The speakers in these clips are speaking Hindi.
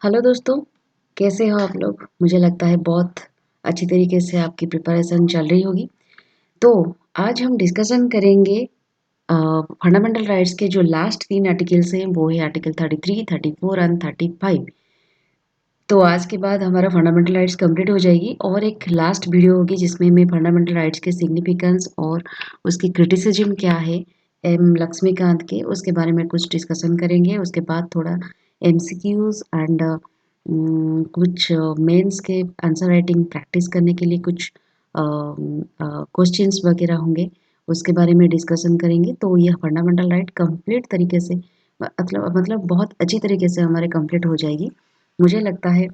हेलो दोस्तों, कैसे हो आप लोग? मुझे लगता है बहुत अच्छी तरीके से आपकी प्रिपरेशन चल रही होगी। तो आज हम डिस्कशन करेंगे फंडामेंटल राइट्स के जो लास्ट 3 आर्टिकल्स हैं, वो है आर्टिकल 33, 34 एंड 35। तो आज के बाद हमारा फंडामेंटल राइट्स कंप्लीट हो जाएगी और एक लास्ट वीडियो होगी जिसमें मैं फंडामेंटल राइट्स के सिग्निफिकेंस और उसकी क्रिटिसिज्म क्या है एम लक्ष्मीकांत के, उसके बारे में कुछ डिस्कशन करेंगे। उसके बाद थोड़ा एमसीक्यूज एंड कुछ मेंस के आंसर राइटिंग प्रैक्टिस करने के लिए कुछ क्वेश्चंस वगैरह होंगे, उसके बारे में डिस्कशन करेंगे। तो यह फंडामेंटल राइट कंप्लीट तरीके से मतलब बहुत अच्छी तरीके से हमारे कंप्लीट हो जाएगी। मुझे लगता है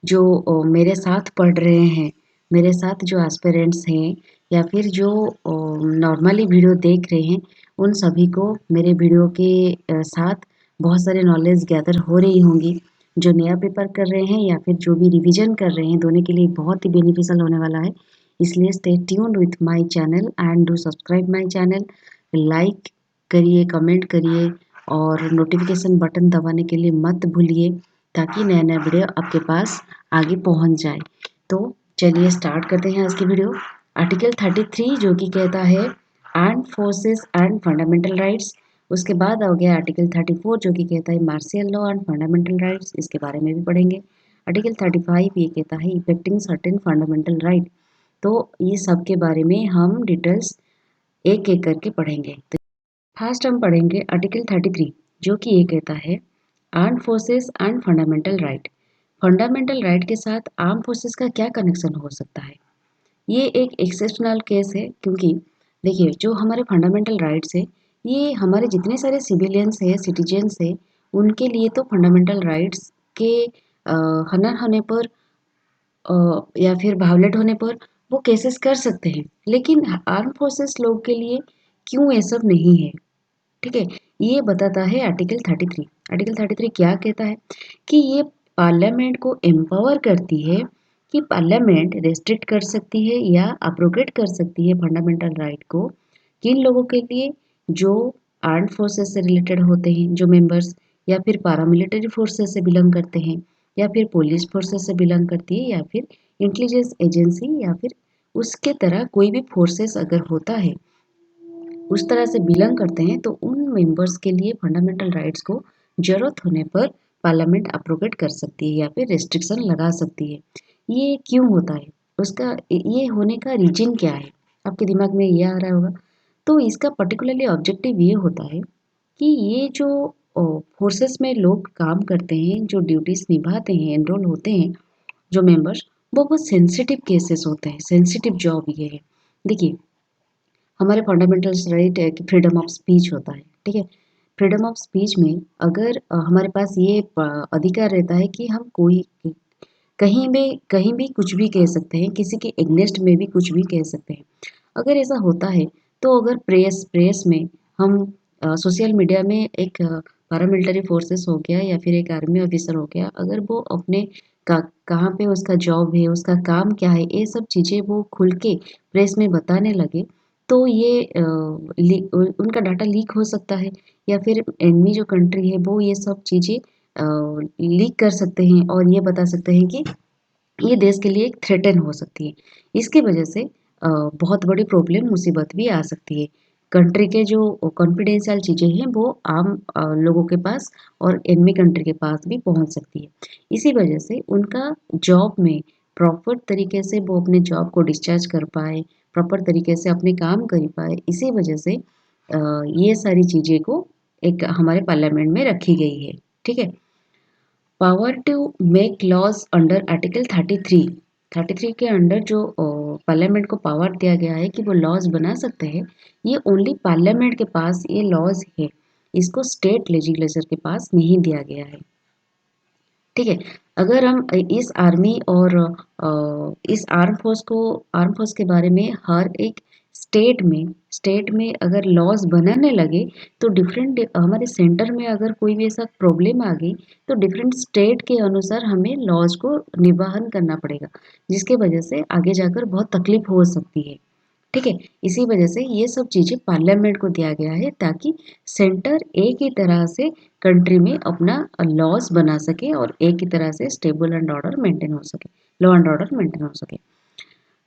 जो मेरे साथ पढ़ रहे हैं, मेरे साथ जो एस्पिरेंट्स हैं या फिर जो नॉर्मली वीडियो देख रहे हैं, उन सभी को मेरे वीडियो के साथ बहुत सारे नॉलेज गैदर हो रही होंगी। जो नया पेपर कर रहे हैं या फिर जो भी रिवीजन कर रहे हैं, दोनों के लिए बहुत ही बेनिफिशियल होने वाला है। इसलिए stay tuned with my channel and do subscribe my channel. Like करिए, कमेंट करिए और नोटिफिकेशन बटन दबाने के लिए मत भूलिए ताकि नया नया वीडियो आपके पास आगे पहुंच जाए। तो चलिए स्टार्ट करते हैं आज की वीडियो। आर्टिकल 33 जो कि कहता है armed forces and fundamental rights. उसके बाद आ गया आर्टिकल 34 जो कि कहता है martial law and fundamental rights, इसके बारे में भी पढ़ेंगे। आर्टिकल 35 ये कहता है इफेक्टिंग सर्टेन फंडामेंटल राइट। तो ये सब के बारे में हम डिटेल्स एक एक करके पढ़ेंगे। तो फर्स्ट हम पढ़ेंगे आर्टिकल 33 जो कि ये कहता है armed forces and fundamental right. Fundamental right के साथ आर्म फोर्सेस का क्या कनेक्शन हो सकता है? ये एक एक्सेप्शनल केस है क्योंकि देखिए जो हमारे फंडामेंटल राइट्स है, ये हमारे जितने सारे सिविलियंस है, सिटीजन्स है, उनके लिए तो फंडामेंटल राइट्स के हनन होने पर या फिर वायलेट होने पर वो केसेस कर सकते हैं। लेकिन आर्म फोर्सेस लोग के लिए क्यों ये सब नहीं है? ठीक है, ये बताता है आर्टिकल 33। आर्टिकल 33 क्या कहता है कि ये पार्लियामेंट को एम्पावर करती है कि पार्लियामेंट रेस्ट्रिक्ट कर सकती है या अब्रोगेट कर सकती है फंडामेंटल राइट को किन लोगों के लिए, जो आर्म्ड फोर्सेस से रिलेटेड होते हैं, जो मेंबर्स या फिर पारामिलिट्री फोर्सेस से बिलोंग करते हैं या फिर पुलिस फोर्सेस से बिलोंग करती है या फिर इंटेलिजेंस एजेंसी या फिर उसके तरह कोई भी फोर्सेस अगर होता है, उस तरह से बिलोंग करते हैं, तो उन मेंबर्स के लिए फंडामेंटल राइट्स को जरूरत होने पर पार्लियामेंट अप्रोगेट कर सकती है या फिर रेस्ट्रिक्शन लगा सकती है। ये क्यों होता है, उसका ये होने का रीजन क्या है? आपके दिमाग में ये आ रहा होगा। तो इसका पर्टिकुलरली ऑब्जेक्टिव ये होता है कि ये जो फोर्सेस में लोग काम करते हैं, जो ड्यूटीज निभाते हैं, एनरोल होते हैं, जो मेंबर्स, वो बहुत सेंसिटिव केसेस होते हैं, सेंसिटिव जॉब ये है। देखिए हमारे फंडामेंटल्स राइट है कि फ्रीडम ऑफ स्पीच होता है, ठीक है। फ्रीडम ऑफ स्पीच में अगर हमारे पास ये अधिकार रहता है कि हम कोई कहीं भी कुछ भी कह सकते हैं, किसी के एग्नेस्ट में भी कुछ भी कह सकते हैं। अगर ऐसा होता है तो अगर प्रेस में हम सोशल मीडिया में एक पैरामिलिट्री फोर्सेस हो गया या फिर एक आर्मी ऑफिसर हो गया, अगर वो अपने कहाँ पे उसका जॉब है, उसका काम क्या है, ये सब चीज़ें वो खुल के प्रेस में बताने लगे, तो ये उनका डाटा लीक हो सकता है या फिर एनिमी जो कंट्री है वो ये सब चीज़ें लीक कर सकते हैं और ये बता सकते हैं कि ये देश के लिए एक थ्रेटन हो सकती है। इसकी वजह से बहुत बड़ी प्रॉब्लम मुसीबत भी आ सकती है। कंट्री के जो कॉन्फिडेंशियल चीज़ें हैं वो आम लोगों के पास और एनिमी कंट्री के पास भी पहुंच सकती है। इसी वजह से उनका जॉब में प्रॉपर तरीके से वो अपने जॉब को डिस्चार्ज कर पाए, प्रॉपर तरीके से अपने काम कर पाए, इसी वजह से ये सारी चीज़ें को एक हमारे पार्लियामेंट में रखी गई है। ठीक है। Power to make laws under article 33। 33 के अंडर जो पार्लियामेंट को पावर दिया गया है कि वो लॉज बना सकते हैं, ये ओनली पार्लियामेंट के पास ये लॉज है, इसको स्टेट लेजिस्लेचर के पास नहीं दिया गया है। ठीक है। अगर हम इस आर्मी और इस आर्म फोर्स के बारे में हर एक स्टेट में अगर लॉज बनाने लगे, तो डिफरेंट हमारे सेंटर में अगर कोई भी ऐसा प्रॉब्लम आ गई, तो डिफरेंट स्टेट के अनुसार हमें लॉज को निर्वाहन करना पड़ेगा, जिसके वजह से आगे जाकर बहुत तकलीफ हो सकती है। ठीक है? इसी वजह से ये सब चीज़ें पार्लियामेंट को दिया गया है ताकि सेंटर एक ही तरह से कंट्री में अपना लॉज़ बना सके और एक ही तरह से स्टेबल एंड ऑर्डर मेंटेन हो सके, लॉ एंड ऑर्डर मेंटेन हो सके।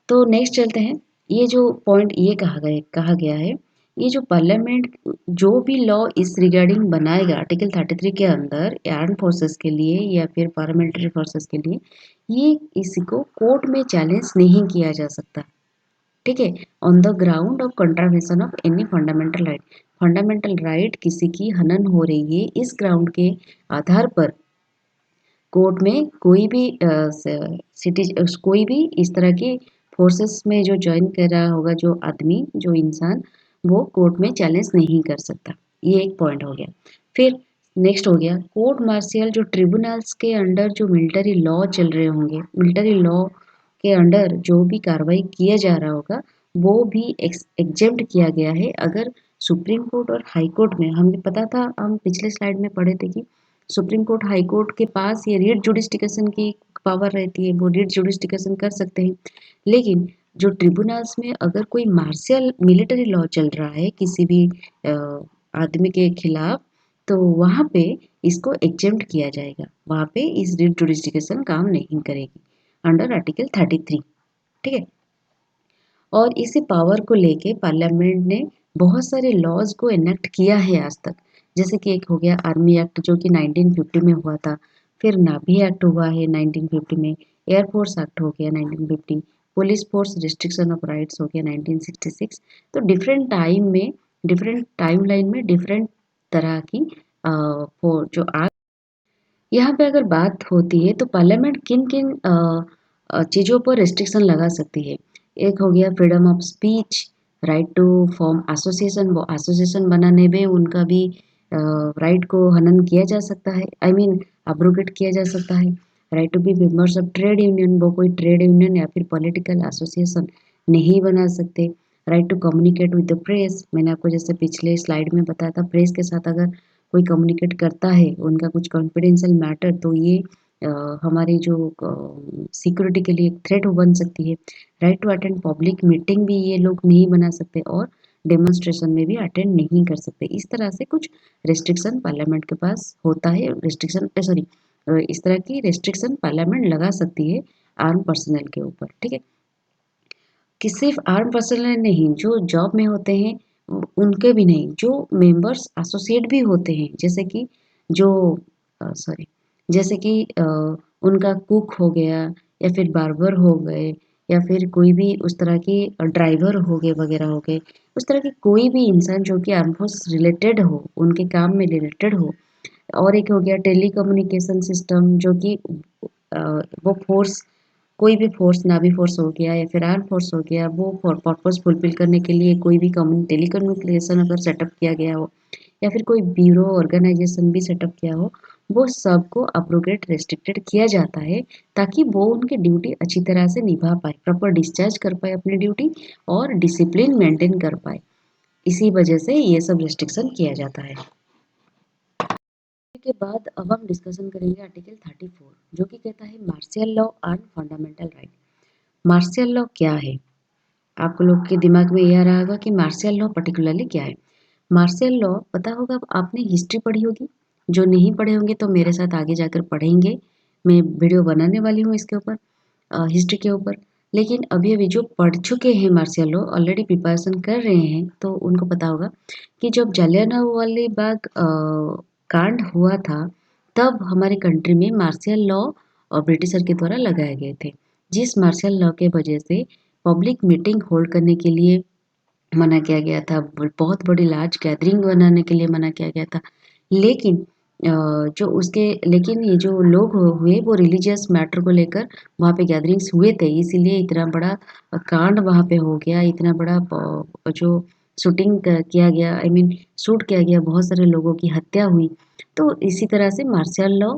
तो नेक्स्ट चलते हैं। ये जो पॉइंट ये कहा गया है, ये जो पार्लियामेंट जो भी लॉ इस रिगार्डिंग बनाएगा आर्टिकल 33 के अंदर आर्म्ड फोर्सेस के लिए या फिर पैरामिलिट्री फोर्सेस के लिए, ये इसको कोर्ट में चैलेंज नहीं किया जा सकता। ठीक है? On the ground of contravention of any fundamental right. Fundamental right किसी की हनन हो रही है इस ग्राउंड के आधार पर कोर्ट में कोई भी कोई भी इस तरह की फोर्सेस में जो ज्वाइन कर रहा होगा जो आदमी जो इंसान वो कोर्ट में चैलेंज नहीं कर सकता। ये एक पॉइंट हो गया। फिर नेक्स्ट हो गया कोर्ट मार्शियल जो ट्रिब्यूनल्स के अंडर जो मिलिट्री लॉ चल रहे होंगे मिलिट्री लॉ के अंडर जो भी कार्रवाई किया जा रहा होगा वो भी एग्जेम्प्ट किया गया है। अगर सुप्रीम कोर्ट और हाई कोर्ट में हमें पता था हम पिछले स्लाइड में पढ़े थे कि सुप्रीम कोर्ट हाई कोर्ट के पास ये रीट जुडिस्टिकेशन की पावर रहती है वो रीट जुडिस्टिकेशन कर सकते हैं। लेकिन जो ट्रिब्यूनल्स में अगर कोई मार्शियल मिलिट्री लॉ चल रहा है किसी भी अ, आदमी के खिलाफ तो वहाँ पे इसको एग्जेम्प्ट किया जाएगा। वहाँ पे इस रीट जुडिस्टिकेशन काम नहीं करेगी अंडर आर्टिकल 33। ठीक है? और इसी पावर को लेके पार्लियामेंट ने बहुत सारे लॉज को एनेक्ट किया है आज तक। जैसे कि एक हो गया आर्मी एक्ट जो कि 1950 में हुआ था। फिर नाभी एक्ट हुआ है 1950 में। एयरफोर्स एक्ट हो गया 1950। Police force restriction of rights हो गया 1966। तो डिफरेंट टाइमलाइन में डिफरेंट तरह की जो यहाँ पे अगर बात होती है तो पार्लियामेंट किन किन चीज़ों पर रिस्ट्रिक्शन लगा सकती है। एक हो गया freedom of speech, right to form association, वो एसोसिएशन बनाने में उनका भी राइट को हनन किया जा सकता है, आई मीन अब्रोगेट किया जा सकता है। Right to be members of trade union, वो कोई ट्रेड यूनियन या फिर पॉलिटिकल एसोसिएशन नहीं बना सकते। Right to communicate with the press, मैंने आपको जैसे पिछले स्लाइड में बताया था प्रेस के साथ अगर कोई कम्युनिकेट करता है उनका कुछ कॉन्फिडेंशियल मैटर तो ये हमारी जो सिक्योरिटी के लिए एक थ्रेट बन सकती है। Right to attend public meeting भी ये लोग नहीं बना सकते और डेमोन्स्ट्रेशन में भी अटेंड नहीं कर सकते। इस तरह से कुछ रिस्ट्रिक्शन पार्लियामेंट के पास होता है। रिस्ट्रिक्शन सॉरी इस तरह की रिस्ट्रिक्शन पार्लियामेंट लगा सकती है आर्म पर्सनल के ऊपर। ठीक है? कि सिर्फ आर्म पर्सनल नहीं जो जॉब में होते हैं उनके भी नहीं जो मेंबर्स एसोसिएट भी होते हैं जैसे कि जो सॉरी जैसे कि उनका कुक हो गया या फिर बार्बर हो गए या फिर कोई भी उस तरह की ड्राइवर हो गए वगैरह हो गए उस तरह की कोई भी इंसान जो कि आर्म फोर्स रिलेटेड हो उनके काम में रिलेटेड हो। और एक हो गया टेली कम्युनिकेशन सिस्टम जो कि वो फोर्स कोई भी फोर्स नावी फोर्स हो गया या फिर आर्म फोर्स हो गया वो पर्पस फुलफिल करने के लिए कोई भी टेली कम्युनिकेशन अगर सेटअप किया गया हो या फिर कोई ब्यूरो ऑर्गेनाइजेशन भी सेटअप किया हो वो सबको अप्रोप्रिएट रेस्ट्रिक्टेड किया जाता है ताकि वो उनकी ड्यूटी अच्छी तरह से निभा पाए प्रॉपर डिस्चार्ज कर पाए अपनी ड्यूटी और डिसिप्लिन मेंटेन कर पाए। इसी वजह से ये सब रेस्ट्रिक्शन किया जाता है। के बाद अब हम डिस्कशन करेंगे आर्टिकल 34 जो कि कहता है martial law and fundamental right. Martial law क्या है? आप लोग के दिमाग में ये आ रहा होगा कि मार्शियल लॉ पर्टिकुलरली क्या है। मार्शियल लॉ पता होगा आपने हिस्ट्री पढ़ी होगी। जो नहीं पढ़े होंगे तो मेरे साथ आगे जाकर पढ़ेंगे। मैं वीडियो बनाने वाली हूँ इसके ऊपर हिस्ट्री के ऊपर। लेकिन अभी अभी जो पढ़ चुके हैं मार्शियल लॉ ऑलरेडी प्रिपरेशन कर रहे हैं तो उनको पता होगा कि जब जलियांवाला बाग कांड हुआ था तब हमारे कंट्री में मार्शियल लॉ और ब्रिटिशर के द्वारा लगाए गए थे। जिस मार्शियल लॉ के वजह से पब्लिक मीटिंग होल्ड करने के लिए मना किया गया था। बहुत बड़ी लार्ज गैदरिंग बनाने के लिए मना किया गया था। लेकिन लेकिन ये जो लोग हुए वो रिलीजियस मैटर को लेकर वहाँ पे गैदरिंग्स हुए थे इसीलिए इतना बड़ा कांड वहाँ पे हो गया। इतना बड़ा जो शूटिंग किया गया आई मीन शूट किया गया बहुत सारे लोगों की हत्या हुई। तो इसी तरह से मार्शियल लॉ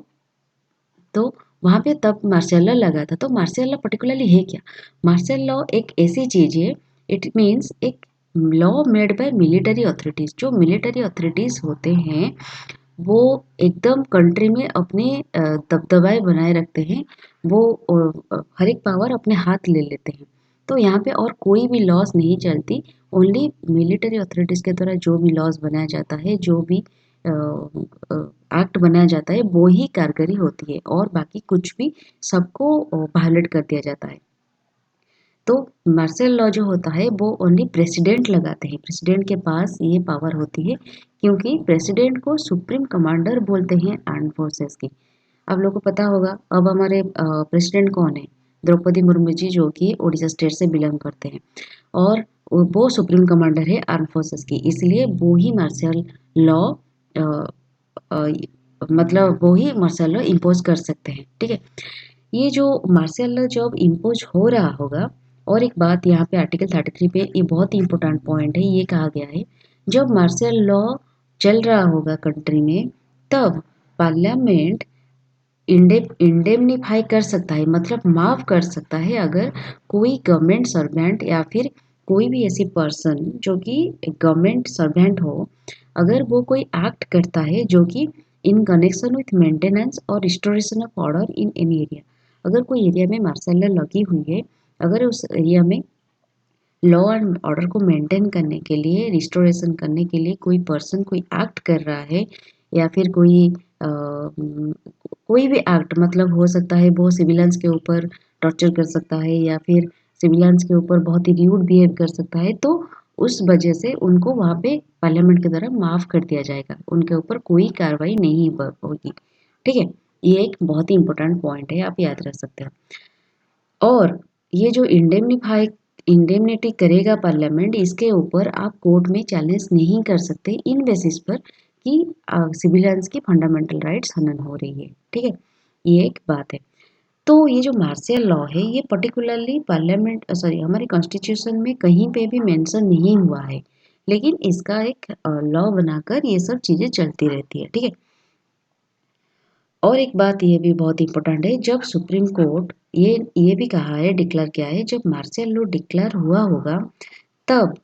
तो वहाँ पे तब मार्शियल लॉ लगा था। तो मार्शियल लॉ पर्टिकुलरली है क्या? मार्शियल लॉ एक ऐसी चीज़ है इट मीन्स एक law made by military authorities. जो मिलिट्री अथॉरिटीज़ होते हैं वो एकदम कंट्री में अपने दबदबाए बनाए रखते हैं। वो हर एक पावर अपने हाथ ले लेते हैं। तो यहाँ पे और कोई भी लॉस नहीं चलती, ओनली मिलिट्री अथॉरिटीज़ के द्वारा जो भी लॉस बनाया जाता है, जो भी एक्ट बनाया जाता है, वो ही कारगरी होती है और बाकी कुछ भी सबको वायलेट कर दिया जाता है। तो मार्शल लॉ जो होता है वो ओनली प्रेसिडेंट लगाते हैं, प्रेसिडेंट के पास ये पावर होती है, क्योंकि प्रेसिडेंट को सुप्रीम कमांडर बोलते हैं आर्म फोर्सेस की। आप लोगों को पता होगा अब हमारे प्रेसिडेंट कौन है, द्रौपदी मुर्मू जी, जो कि उड़ीसा स्टेट से बिलोंग करते हैं और वो सुप्रीम कमांडर है आर्म फोर्सेस की, इसलिए वो ही मार्शल लॉ मतलब वो ही मार्शल लॉ इम्पोज कर सकते हैं। ठीक है, ये जो मार्शल लॉ जब इम्पोज हो रहा होगा, और एक बात यहाँ पे आर्टिकल 33 पे ये बहुत ही इंपॉर्टेंट पॉइंट है, ये कहा गया है जब मार्शल लॉ चल रहा होगा कंट्री में, तब पार्लियामेंट इंडेमनीफाई कर सकता है, मतलब माफ कर सकता है, अगर कोई गवर्नमेंट सर्वेंट या फिर कोई भी ऐसी पर्सन जो कि गवर्नमेंट सर्वेंट हो, अगर वो कोई एक्ट करता है जो कि इन कनेक्शन विथ मेंटेनेंस और restoration of order in any area, अगर कोई एरिया में मार्शल लॉ लगी हुई है, अगर उस एरिया में लॉ एंड ऑर्डर को मेंटेन करने के लिए, रिस्टोरेशन करने के लिए कोई पर्सन कोई एक्ट कर रहा है, या फिर कोई भी एक्ट, मतलब हो सकता है वो सिविलियंस के ऊपर टॉर्चर कर सकता है या फिर सिविलियंस के ऊपर बहुत ही र्यूड बिहेव कर सकता है, तो उस वजह से उनको वहाँ पे पार्लियामेंट के द्वारा माफ कर दिया जाएगा, उनके ऊपर कोई कार्रवाई नहीं होगी। ठीक है, ये एक बहुत ही इंपॉर्टेंट पॉइंट है, आप याद रख सकते हैं। और ये जो इंडेमनिटी करेगा पार्लियामेंट, इसके ऊपर आप कोर्ट में चैलेंज नहीं कर सकते इन बेसिस पर कि सिविलियंस की फंडामेंटल राइट्स हनन हो रही है। ठीक है, ये एक बात है। तो ये जो मार्शियल लॉ है, ये पर्टिकुलरली पार्लियामेंट सॉरी हमारे कॉन्स्टिट्यूशन में कहीं पे भी मेंशन नहीं हुआ है, लेकिन इसका एक लॉ बनाकर ये सब चीज़ें चलती रहती है। ठीक है, और एक बात ये भी बहुत इंपॉर्टेंट है, जब सुप्रीम कोर्ट ये भी कहा है, डिक्लेयर किया है, जब मार्शल लॉ डिक्लेयर हुआ होगा, तब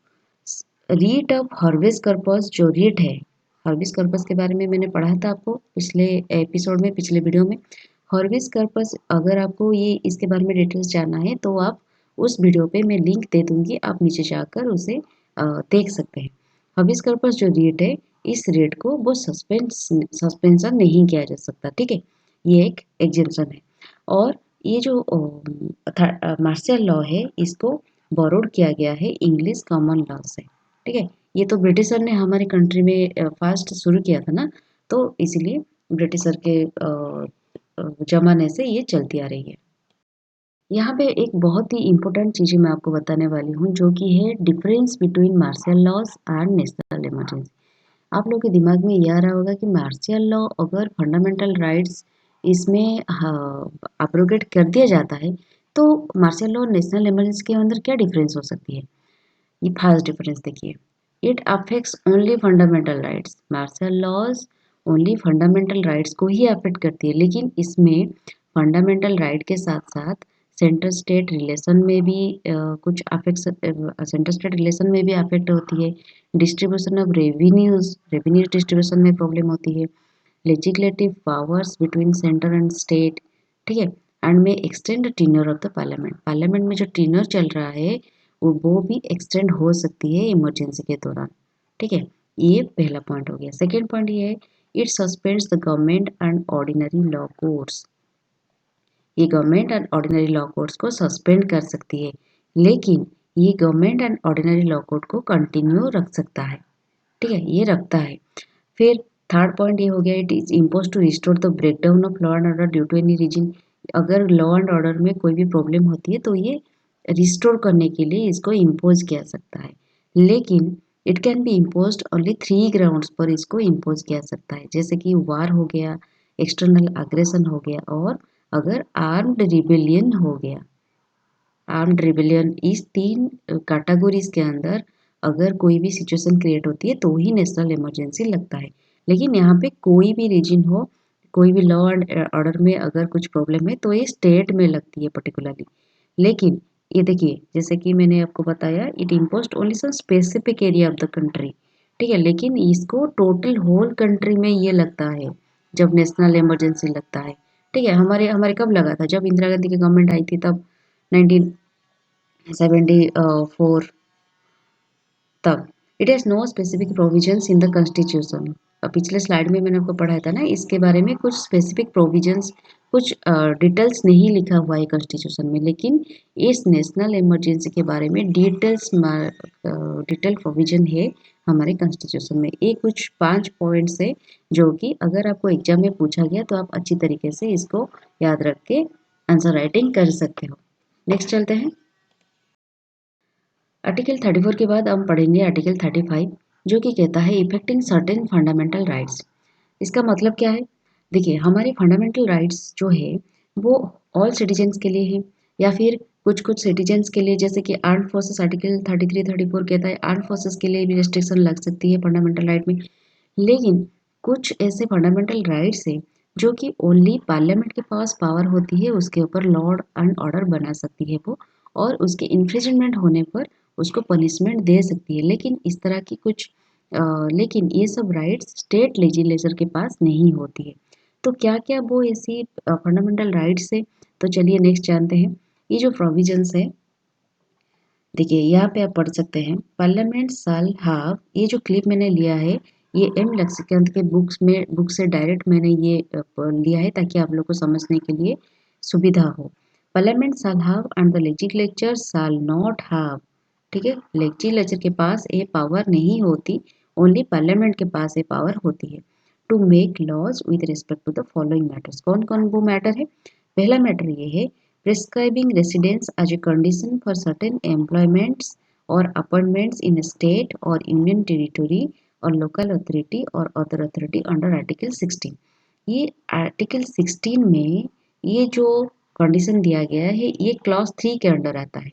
रीट ऑफ हॉर्बेस कॉर्पस जो रीट है, हॉर्बेस कॉर्पस के बारे में मैंने पढ़ा था आपको पिछले एपिसोड में, पिछले वीडियो में। हॉर्बेस कॉर्पस, अगर आपको ये इसके बारे में डिटेल्स जानना है तो आप उस वीडियो पे मैं लिंक दे दूंगी, आप नीचे जाकर उसे देख सकते हैं। हॉर्बेस कॉर्पस जो रीट है, इस रेट को वो सस्पेंशन नहीं किया जा सकता। ठीक है, ये एक एग्जेम्पशन है। और ये जो मार्शल लॉ है, इसको बोरोड किया गया है इंग्लिश कॉमन लॉ से। ठीक है, ये तो ब्रिटिशर ने हमारे कंट्री में फास्ट शुरू किया था ना, तो इसीलिए ब्रिटिशर के जमाने से ये चलती आ रही है। यहाँ पे एक बहुत ही इम्पोर्टेंट चीज़ें मैं आपको बताने वाली हूँ, जो कि है difference between martial laws and national emergency. आप लोग के दिमाग में ये आ रहा होगा कि मार्शियल लॉ अगर फंडामेंटल राइट्स इसमें अब्रोगेट कर दिया जाता है, तो मार्शियल लॉ और नेशनल इमरजेंसी के अंदर क्या डिफरेंस हो सकती है। ये फर्स्ट डिफरेंस देखिए, it affects only fundamental rights. Martial laws only fundamental rights को ही अफेक्ट करती है, लेकिन इसमें फंडामेंटल राइट के साथ साथ सेंटर स्टेट रिलेशन में भी कुछ अफेक्ट, सेंटर स्टेट रिलेशन में भी अफेक्ट होती है। डिस्ट्रीब्यूशन ऑफ रेवेन्यू डिस्ट्रीब्यूशन में प्रॉब्लम होती है। Legislative powers between centre and state. ठीक है, एंड में extend tenure of the parliament, parliament में जो टीन्योर चल रहा है वो भी एक्सटेंड हो सकती है इमरजेंसी के दौरान। ठीक है, ये पहला पॉइंट हो गया। सेकेंड पॉइंट ये है, it suspends the government and ordinary law codes. ये government and ordinary law codes को सस्पेंड कर सकती है, लेकिन ये government and ordinary law code को कंटिन्यू रख सकता है। ठीक है, ये रखता है। फिर थर्ड पॉइंट ये हो गया, it is impose to restore the breakdown of law and order due to any reason. अगर लॉ एंड ऑर्डर में कोई भी प्रॉब्लम होती है तो ये रिस्टोर करने के लिए इसको इम्पोज किया सकता है, लेकिन it can be impose only 3 grounds पर इसको इम्पोज किया सकता है, जैसे कि वार हो गया, एक्सटर्नल अग्रेशन हो गया, और अगर आर्म्ड रिबेलियन हो गया। आर्म्ड रिबेलियन, इस तीन कैटेगरीज के अंदर अगर कोई भी सिचुएशन क्रिएट होती है तो ही नेशनल इमरजेंसी लगता है। लेकिन यहाँ पे कोई भी रीजन हो, कोई भी लॉ एंड ऑर्डर में अगर कुछ प्रॉब्लम है तो ये स्टेट में लगती है पर्टिकुलरली। लेकिन ये देखिए, जैसे कि मैंने आपको बताया, it imposed only some specific area of the country. ठीक है, लेकिन इसको टोटल होल कंट्री में ये लगता है जब नेशनल इमरजेंसी लगता है। ठीक है, हमारे हमारे कब लगा था, जब इंदिरा गांधी की गवर्नमेंट आई थी, तब 19 74 तब it has no specific provisions in the constitution. पिछले स्लाइड में मैंने आपको पढ़ाया था ना, इसके बारे में कुछ स्पेसिफिक प्रोविजंस, कुछ डिटेल्स नहीं लिखा हुआ है कॉन्स्टिट्यूशन में, लेकिन इस नेशनल इमरजेंसी के बारे में डिटेल प्रोविजन है हमारे कॉन्स्टिट्यूशन में। ये कुछ 5 पॉइंट्स है जो कि अगर आपको एग्जाम में पूछा गया तो आप अच्छी तरीके से इसको याद रख के आंसर राइटिंग कर सकते हो। नेक्स्ट चलते हैं। आर्टिकल 34 के बाद हम पढ़ेंगे आर्टिकल 35, जो कि कहता है इफेक्टिंग सर्टेन फंडामेंटल राइट्स। इसका मतलब क्या है? देखिए, हमारे फंडामेंटल राइट्स जो है वो ऑल सिटीजन्स के लिए है, या फिर कुछ कुछ सिटीजन्स के लिए, जैसे कि आर्म फोर्सेस आर्टिकल 33 34 कहता है आर्म फोर्सेस के लिए भी रिस्ट्रिक्शन लग सकती है फंडामेंटल राइट में। लेकिन कुछ ऐसे फंडामेंटल राइट्स है जो कि ओनली पार्लियामेंट के पास पावर होती है, उसके ऊपर लॉ एंड ऑर्डर बना सकती है वो, और उसके इन्फ्रिजमेंट होने पर उसको पनिशमेंट दे सकती है। लेकिन इस तरह की कुछ लेकिन ये सब राइट्स स्टेट लेजिस्लेचर के पास नहीं होती है। तो क्या क्या वो ऐसी फंडामेंटल राइट्स है? तो चलिए नेक्स्ट जानते हैं। ये जो प्रोविजंस है, देखिए यहाँ पे आप पढ़ सकते हैं, पार्लियामेंट साल हाव, ये जो क्लिप मैंने लिया है ये एम लक्ष्मीकांत के बुक से डायरेक्ट मैंने ये लिया है ताकि आप लोग को समझने के लिए सुविधा हो। पार्लियामेंट साल हाव एंड द लेजिस्लेचर साल नॉट हाव, ठीक है, लेजिस्लेचर के पास ये पावर नहीं होती, ओनली पार्लियामेंट के पास ये पावर होती है। To make laws with respect to the following matters, कौन कौन वो मैटर है? पहला मैटर ये है, prescribing residence as a condition for certain employments or appointments in a state or union territory or local authority or other authority under Article 16। ये आर्टिकल 16 में ये जो कंडीशन दिया गया है ये क्लॉज 3 के अंडर आता है,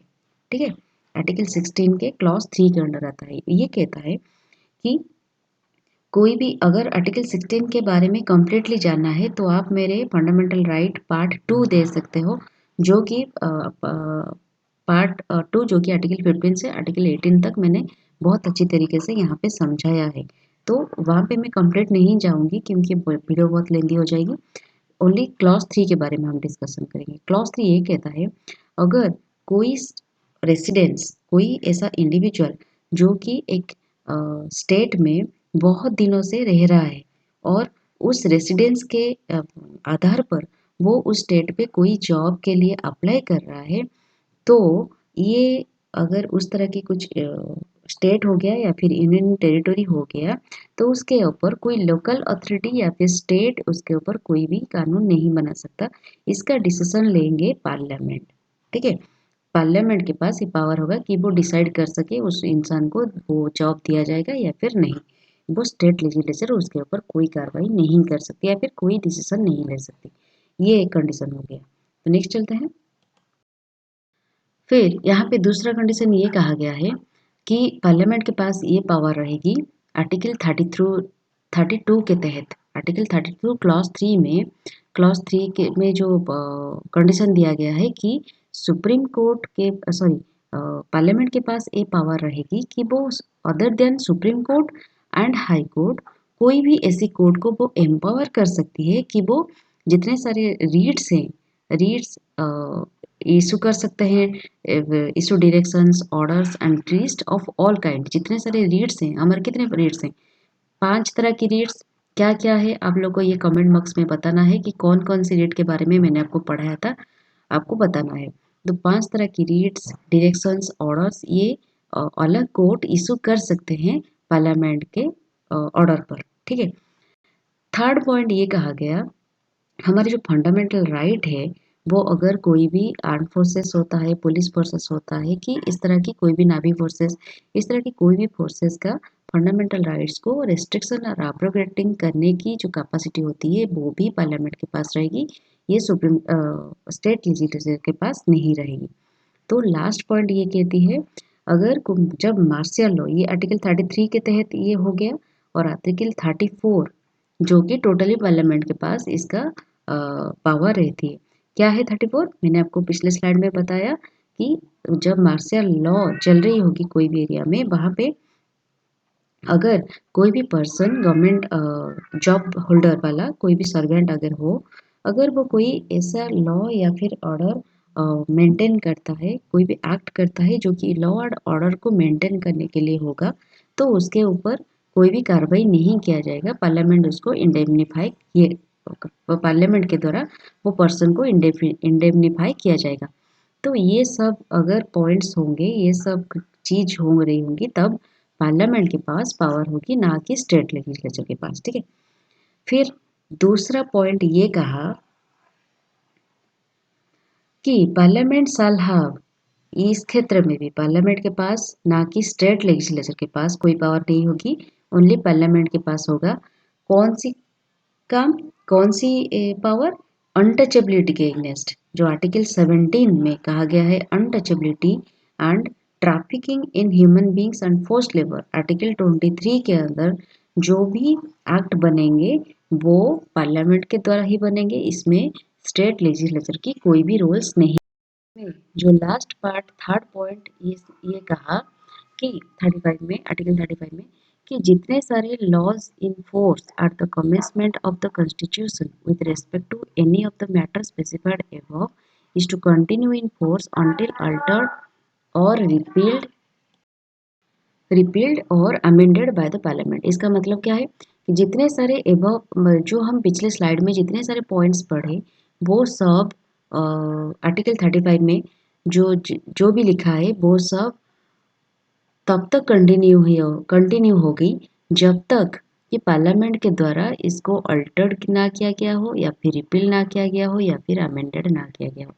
ठीक है। आर्टिकल 16 के क्लॉज 3 के अंडर आता है। ये कहता है कि कोई भी, अगर आर्टिकल 16 के बारे में कंप्लीटली जानना है तो आप मेरे फंडामेंटल राइट पार्ट 2 दे सकते हो, जो कि पार्ट 2 जो कि आर्टिकल 15 से आर्टिकल 18 तक मैंने बहुत अच्छी तरीके से यहाँ पे समझाया है। तो वहाँ पे मैं कंप्लीट नहीं जाऊँगी क्योंकि वीडियो बहुत लेंदी हो जाएगी। ओनली क्लॉज 3 के बारे में हम डिस्कशन करेंगे। क्लॉज 3 ये कहता है, अगर कोई रेसिडेंस, कोई ऐसा इंडिविजुअल जो कि एक स्टेट में बहुत दिनों से रह रहा है और उस रेसिडेंस के आधार पर वो उस स्टेट पे कोई जॉब के लिए अप्लाई कर रहा है, तो ये अगर उस तरह की कुछ स्टेट हो गया या फिर यूनियन टेरिटरी हो गया, तो उसके ऊपर कोई लोकल अथॉरिटी या फिर स्टेट उसके ऊपर कोई भी कानून नहीं बना सकता। इसका डिसीजन लेंगे पार्लियामेंट, ठीक है। पार्लियामेंट के पास ये पावर होगा कि वो डिसाइड कर सके उस इंसान को वो जॉब दिया जाएगा या फिर नहीं। वो स्टेट लेजिस्लेचर उसके ऊपर कोई कार्रवाई नहीं कर सकती या फिर कोई डिसीजन नहीं ले सकती। ये एक कंडीशन हो गया। तो नेक्स्ट चलते हैं। फिर यहाँ पे दूसरा कंडीशन ये कहा गया है कि पार्लियामेंट के पास ये पावर रहेगी आर्टिकल 32 के तहत। आर्टिकल 32 क्लॉज 3 के में जो कंडीशन दिया गया है कि सुप्रीम कोर्ट के सॉरी पार्लियामेंट के पास ये पावर रहेगी कि वो other than supreme court and high court, कोई भी ऐसी कोर्ट को वो एम्पावर कर सकती है कि वो जितने सारे रीट्स हैं, रीट्स इशू कर सकते हैं, issue directions orders and list of all kind. जितने सारे रीड्स हैं, हमारे कितने रीड्स हैं? 5 तरह की रीड्स। क्या क्या है आप लोग को ये कमेंट बॉक्स में बताना है कि कौन कौन सी रीड के बारे में मैंने आपको पढ़ाया था, आपको बताना है। तो 5 तरह की रीड्स, डायरेक्शंस, ऑर्डर्स, ये अलग कोर्ट इशू कर सकते हैं पार्लियामेंट के ऑर्डर पर, ठीक है। थर्ड पॉइंट ये कहा गया, हमारे जो फंडामेंटल राइट है वो अगर कोई भी आर्म फोर्सेस होता है, पुलिस फोर्सेस होता है, कि इस तरह की कोई भी नावी फोर्सेस, इस तरह की कोई भी फोर्सेस का फंडामेंटल राइट्स को रिस्ट्रिक्शन और अब्रोगेटिंग करने की जो कैपेसिटी होती है वो भी पार्लियामेंट के पास रहेगी, ये सुप्रीम स्टेट लेजिस्लेचर के पास नहीं रहेगी। तो लास्ट पॉइंट ये कहती है, अगर जब मार्शियल लॉ, ये आर्टिकल 33 के तहत ये हो गया, और आर्टिकल 34 जो कि टोटली पार्लियामेंट के पास इसका पावर रहती है। क्या है 34? मैंने आपको पिछले स्लाइड में बताया कि जब मार्शियल लॉ चल रही होगी कोई भी एरिया में, वहाँ पे अगर कोई भी पर्सन गवर्नमेंट जॉब होल्डर वाला कोई भी सर्वेंट अगर हो, अगर वो कोई ऐसा लॉ या फिर ऑर्डर मेंटेन करता है, कोई भी एक्ट करता है जो कि लॉ एंड ऑर्डर को मेंटेन करने के लिए होगा, तो उसके ऊपर कोई भी कार्रवाई नहीं किया जाएगा। पार्लियामेंट उसको इंडेमनीफाई किए पार्लियामेंट के द्वारा वो पर्सन को इंडेमनीफाई किया जाएगा। तो ये सब अगर पॉइंट्स होंगे, ये सब चीज हो रही होंगी, तब पार्लियामेंट के पास पावर होगी, ना कि स्टेट लेजिस्लेचर के पास। ठीक है। फिर दूसरा पॉइंट ये कहा कि पार्लियामेंट शाल हैव, इस क्षेत्र में भी पार्लियामेंट के पास, ना कि स्टेट लेजिस्लेचर के पास कोई पावर नहीं होगी, ओनली पार्लियामेंट के पास होगा। कौन सी काम, कौन सी पावर? अनटचेबिलिटी के अगेंस्ट, जो आर्टिकल 17 में कहा गया है, untouchability and trafficking in human beings and forced labour, article 23 के अंदर जो भी एक्ट बनेंगे वो पार्लियामेंट के द्वारा ही बनेंगे, इसमें स्टेट लेजिस्लेचर की कोई भी रोल्स नहीं। में जो लास्ट पार्ट, थर्ड पॉइंट, ये कहा कि 35 में, आर्टिकल 35 में, कि जितने सारे laws in force at the commencement of the constitution with respect to any of the matter specified above is to continue in force until altered और रिपील्ड और अमेंडेड बाय द पार्लियामेंट। इसका मतलब क्या है कि जितने सारे एबव, जो हम पिछले स्लाइड में जितने सारे पॉइंट्स पढ़े, वो सब आर्टिकल 35 में जो भी लिखा है वो सब तब तक कंटिन्यू होगी जब तक कि पार्लियामेंट के द्वारा इसको अल्टर्ड ना किया गया हो, या फिर रिपील ना किया गया हो, या फिर अमेंडेड ना किया गया हो।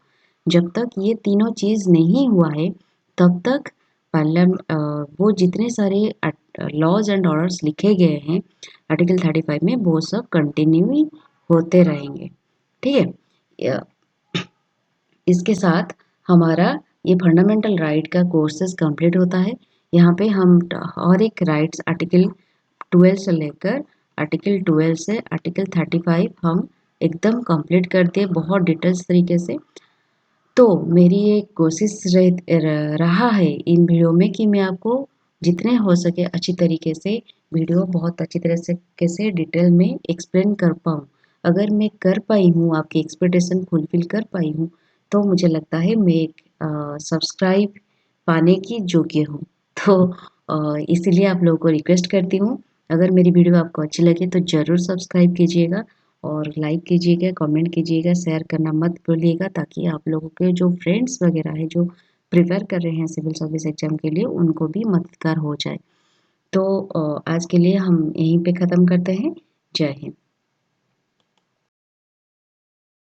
जब तक ये तीनों चीज नहीं हुआ है, तब तक पार्लियामेंट वो जितने सारे लॉज एंड ऑर्डर्स लिखे गए हैं आर्टिकल 35 में, वो सब कंटिन्यू होते रहेंगे। ठीक है। इसके साथ हमारा ये फंडामेंटल राइट का कोर्सेज कंप्लीट होता है। यहाँ पे हम और एक राइट्स आर्टिकल 12 से लेकर आर्टिकल 12 से आर्टिकल 35 हम एकदम कंप्लीट कर दिए, बहुत डिटेल्स तरीके से। तो मेरी ये कोशिश रहा है इन वीडियो में कि मैं आपको जितने हो सके अच्छी तरीके से वीडियो बहुत अच्छी तरह से कैसे डिटेल में एक्सप्लेन कर पाऊँ। अगर मैं कर पाई हूँ, आपकी एक्सपेक्टेशन फुलफिल कर पाई हूँ, तो मुझे लगता है मैं एक सब्सक्राइब पाने की योग्य हूँ। तो इसीलिए आप लोगों को रिक्वेस्ट करती हूँ, अगर मेरी वीडियो आपको अच्छी लगे तो ज़रूर सब्सक्राइब कीजिएगा और लाइक कीजिएगा, कमेंट कीजिएगा, शेयर करना मत भूलिएगा, ताकि आप लोगों के जो फ्रेंड्स वगैरह हैं जो प्रिपेयर कर रहे हैं सिविल सर्विस एग्जाम के लिए, उनको भी मददगार हो जाए। तो आज के लिए हम यहीं पे ख़त्म करते हैं। जय हिंद।